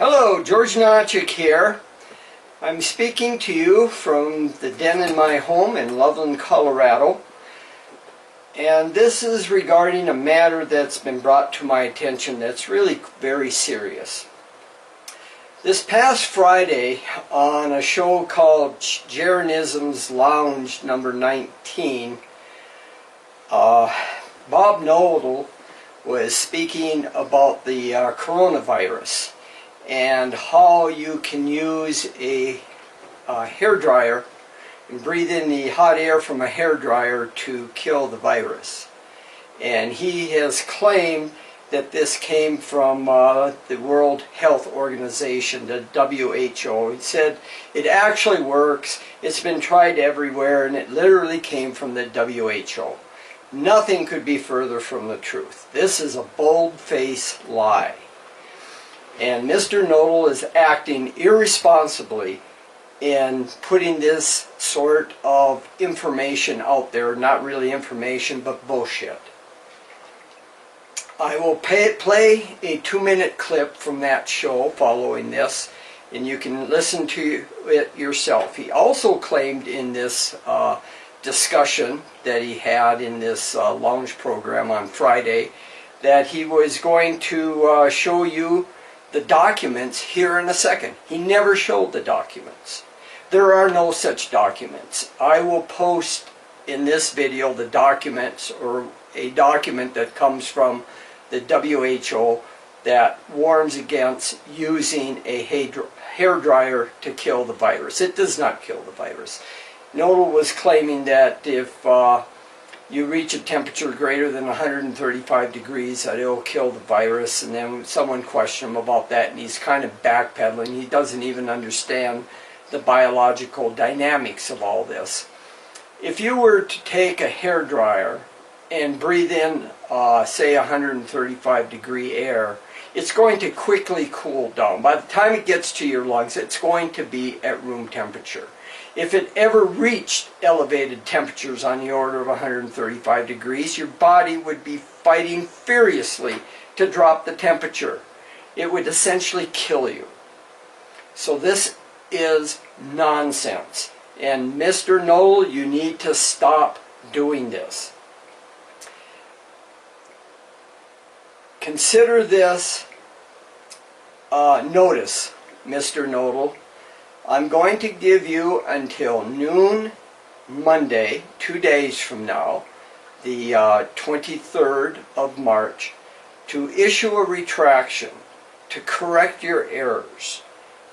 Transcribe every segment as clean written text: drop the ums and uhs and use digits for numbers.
Hello, George Hnatiuk here. I'm speaking to you from the den in my home in Loveland, Colorado. And this is regarding a matter that's been brought to my attention that's really very serious. This past Friday on a show called Jeranism's Lounge number 19, Bob Knodel was speaking about the coronavirus and how you can use a hairdryer and breathe in the hot air from a hairdryer to kill the virus. And he has claimed that this came from the World Health Organization, the WHO. He said it actually works, it's been tried everywhere, and it literally came from the WHO. Nothing could be further from the truth. This is a bold-faced lie. And Mr. Knodel is acting irresponsibly in putting this sort of information out there. Not really information, but bullshit. I will play a 2-minute clip from that show following this, and you can listen to it yourself. He also claimed in this discussion that he had in this lounge program on Friday that he was going to show you the documents here in a second. He never showed the documents. There are no such documents. I will post in this video the documents, or a document that comes from the WHO that warns against using a hairdryer to kill the virus. It does not kill the virus. Knodel was claiming that if you reach a temperature greater than 135 degrees that it'll kill the virus, and then someone questioned him about that, and he's kind of backpedaling. He doesn't even understand the biological dynamics of all this. If you were to take a hairdryer and breathe in, say, 135 degree air, it's going to quickly cool down. By the time it gets to your lungs, it's going to be at room temperature. If it ever reached elevated temperatures on the order of 135 degrees, your body would be fighting furiously to drop the temperature. It would essentially kill you. So this is nonsense. And Mr. Knodel, you need to stop doing this. Consider this notice, Mr. Knodel. I'm going to give you until noon Monday, 2 days from now, the 23rd of March, to issue a retraction, to correct your errors.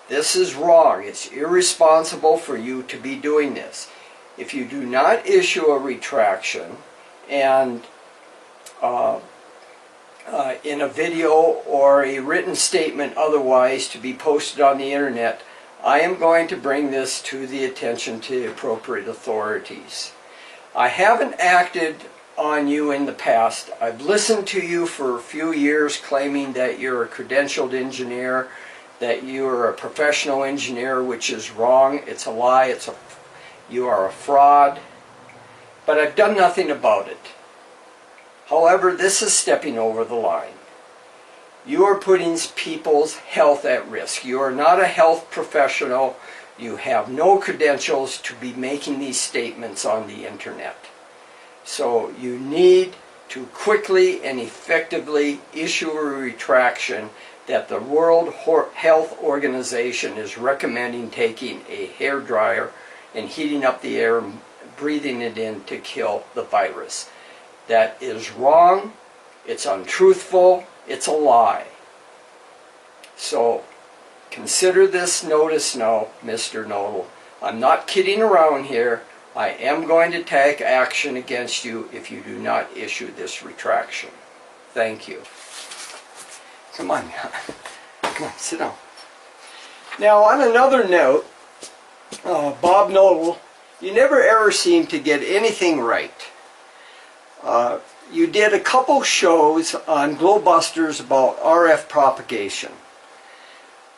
This is wrong. It's irresponsible for you to be doing this. If you do not issue a retraction and in a video or a written statement otherwise to be posted on the internet, I am going to bring this to the attention to the appropriate authorities. I haven't acted on you in the past. I've listened to you for a few years claiming that you're a credentialed engineer, that you're a professional engineer, which is wrong. It's a lie. You are a fraud. But I've done nothing about it. However, this is stepping over the line. You are putting people's health at risk. You are not a health professional. You have no credentials to be making these statements on the internet. So you need to quickly and effectively issue a retraction that the World Health Organization is recommending taking a hairdryer and heating up the air and breathing it in to kill the virus. That is wrong. It's untruthful. It's a lie. So consider this notice now, Mr. Knodel. I'm not kidding around here. I am going to take action against you if you do not issue this retraction. Thank you. Come on. Come on, sit down. Now, on another note, Bob Knodel, you never ever seem to get anything right. You did a couple shows on Glowbusters about RF propagation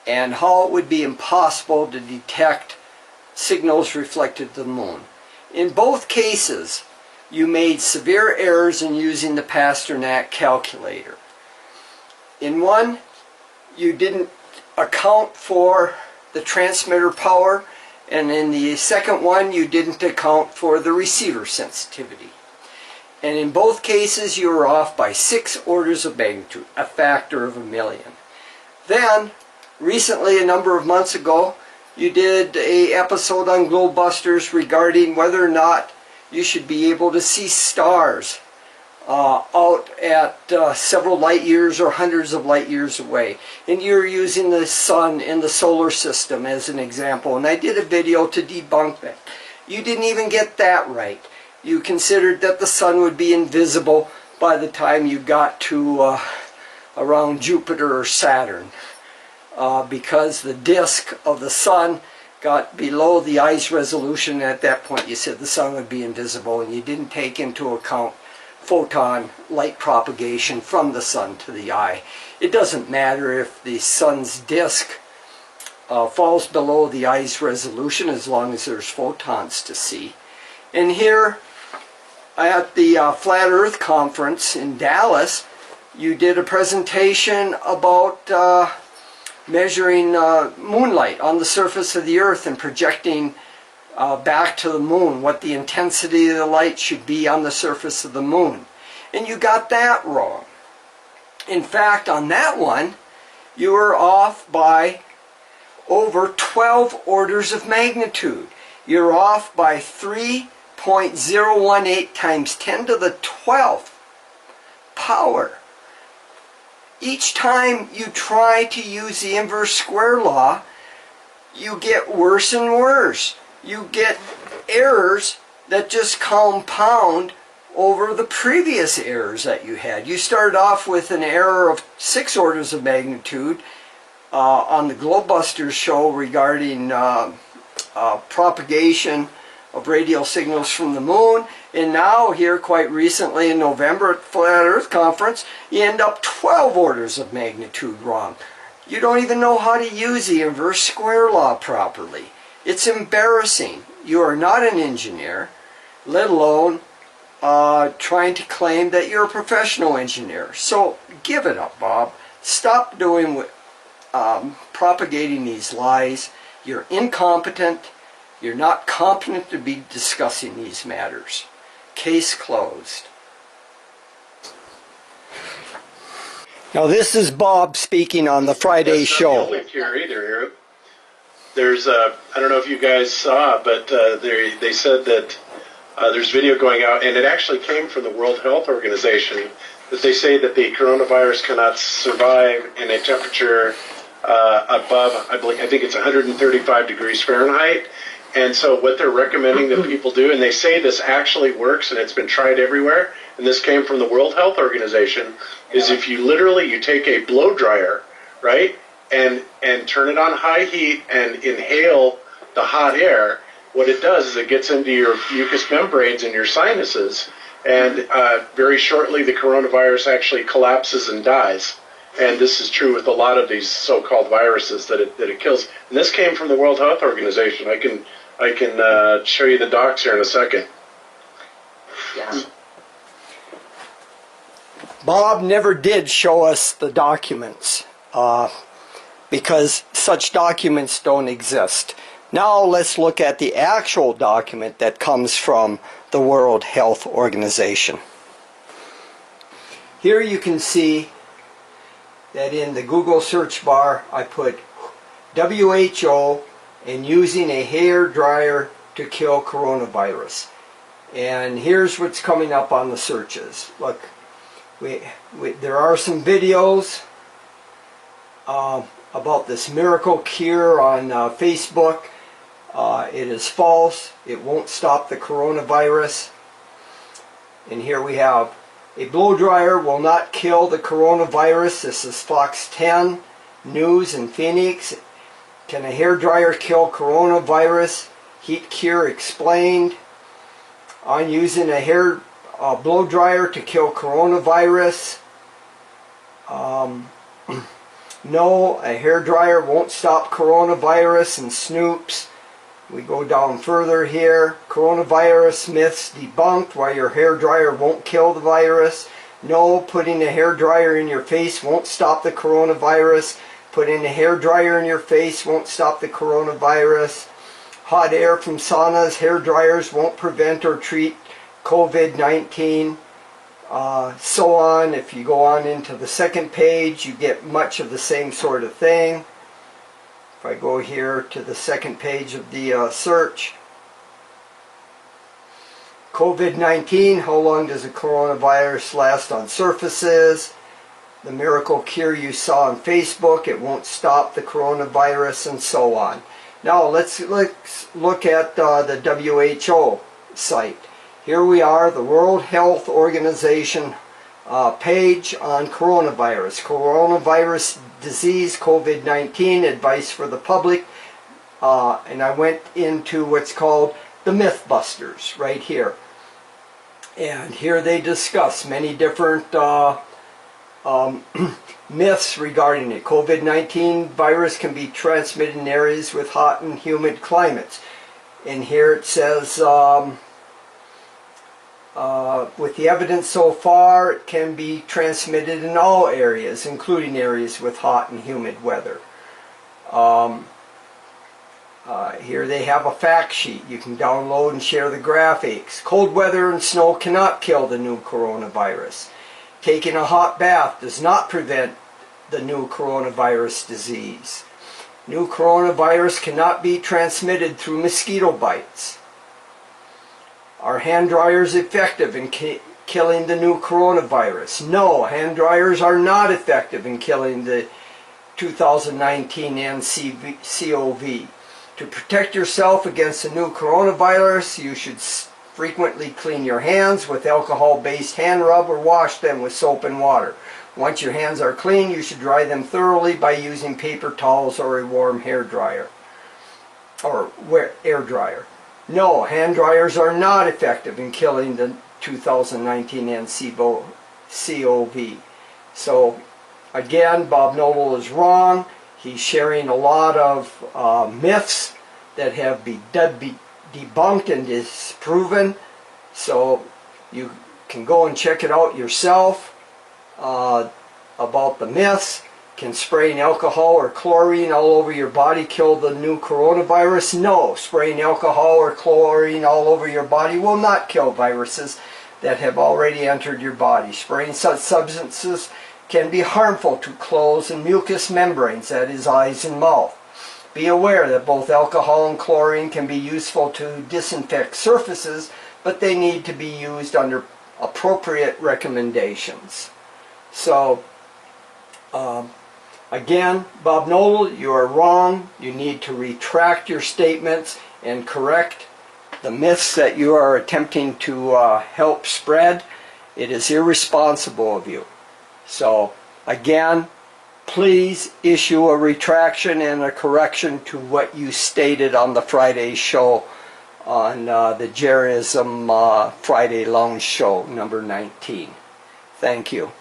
and how it would be impossible to detect signals reflected to the moon. In both cases, you made severe errors in using the Pasternak calculator. In one, you didn't account for the transmitter power, and in the second one you didn't account for the receiver sensitivity. And in both cases you were off by 6 orders of magnitude, a factor of 1,000,000. Then, recently, a number of months ago, you did an episode on Globebusters regarding whether or not you should be able to see stars out at several light years or hundreds of light years away. And you're using the sun in the solar system as an example. And I did a video to debunk that. You didn't even get that right. You considered that the sun would be invisible by the time you got to around Jupiter or Saturn. Because the disk of the sun got below the eye's resolution. At that point you said the sun would be invisible, and you didn't take into account photon light propagation from the sun to the eye. It doesn't matter if the sun's disk falls below the eye's resolution as long as there's photons to see. And here at the Flat Earth Conference in Dallas, you did a presentation about measuring moonlight on the surface of the Earth and projecting back to the moon what the intensity of the light should be on the surface of the moon. And you got that wrong. In fact, on that one, you were off by over 12 orders of magnitude. You're off by 3.018 times 10 to the 12th power. Each time you try to use the inverse square law, you get worse and worse. You get errors that just compound over the previous errors that you had. You started off with an error of 6 orders of magnitude on the Globebusters show regarding propagation of radio signals from the moon. And now here quite recently in November at the Flat Earth Conference, you end up 12 orders of magnitude wrong. You don't even know how to use the inverse square law properly. It's embarrassing. You are not an engineer, let alone trying to claim that you're a professional engineer. So give it up, Bob. Stop doing propagating these lies. You're incompetent. You're not competent to be discussing these matters. Case closed. Now this is Bob speaking on the Friday show. That's not the only cure either, Eric. There's I don't know if you guys saw, but they said that there's video going out, and it actually came from the World Health Organization, that they say that the coronavirus cannot survive in a temperature above, I think it's 135 degrees Fahrenheit. And so what they're recommending that people do, and they say this actually works and it's been tried everywhere, and this came from the World Health Organization, is if you literally, you take a blow dryer, right, and turn it on high heat and inhale the hot air, what it does is it gets into your mucous membranes and your sinuses, and very shortly the coronavirus actually collapses and dies. And this is true with a lot of these so-called viruses that it kills. And this came from the World Health Organization. I can show you the docs here in a second. Yeah. Bob never did show us the documents because such documents don't exist. Now let's look at the actual document that comes from the World Health Organization. Here you can see that in the Google search bar I put WHO and using a hair dryer to kill coronavirus. And here's what's coming up on the searches. Look, there are some videos about this miracle cure on Facebook. It is false. It won't stop the coronavirus. And here we have a blow dryer will not kill the coronavirus. This is Fox 10 News in Phoenix. Can a hair dryer kill coronavirus? Heat cure explained. On using a hair blow dryer to kill coronavirus. No, a hair dryer won't stop coronavirus and Snoops. We go down further here. Coronavirus myths debunked. Why your hair dryer won't kill the virus. No, putting a hair dryer in your face won't stop the coronavirus. Putting a hairdryer in your face won't stop the coronavirus. Hot air from saunas, hair dryers won't prevent or treat COVID-19. So on. If you go on into the second page, you get much of the same sort of thing. If I go here to the second page of the search, COVID-19, how long does a coronavirus last on surfaces? The miracle cure you saw on Facebook, it won't stop the coronavirus, and so on. Now let's look at the WHO site. Here we are, the World Health Organization page on coronavirus. Coronavirus disease, COVID-19, advice for the public. And I went into what's called the Mythbusters right here. And here they discuss many different myths regarding it. COVID-19 virus can be transmitted in areas with hot and humid climates. And here it says, with the evidence so far, it can be transmitted in all areas, including areas with hot and humid weather. Here they have a fact sheet. You can download and share the graphics. Cold weather and snow cannot kill the new coronavirus. Taking a hot bath does not prevent the new coronavirus disease. New coronavirus cannot be transmitted through mosquito bites. Are hand dryers effective in killing the new coronavirus? No, hand dryers are not effective in killing the 2019 nCoV. To protect yourself against the new coronavirus, you should frequently clean your hands with alcohol-based hand rub or wash them with soap and water. Once your hands are clean, you should dry them thoroughly by using paper towels or a warm hair dryer or air dryer. No, hand dryers are not effective in killing the 2019 nCoV. So again, Bob Knodel is wrong. He's sharing a lot of myths that have been debunked and disproven. So you can go and check it out yourself about the myths. Can spraying alcohol or chlorine all over your body kill the new coronavirus? No, spraying alcohol or chlorine all over your body will not kill viruses that have already entered your body. Spraying such substances can be harmful to clothes and mucous membranes, that is, eyes and mouth. Be aware that both alcohol and chlorine can be useful to disinfect surfaces, but they need to be used under appropriate recommendations. So, again, Bob Knodel, you are wrong. You need to retract your statements and correct the myths that you are attempting to help spread. It is irresponsible of you. So, again, please issue a retraction and a correction to what you stated on the Friday show on the Jerryism Friday Lounge Show number 19. Thank you.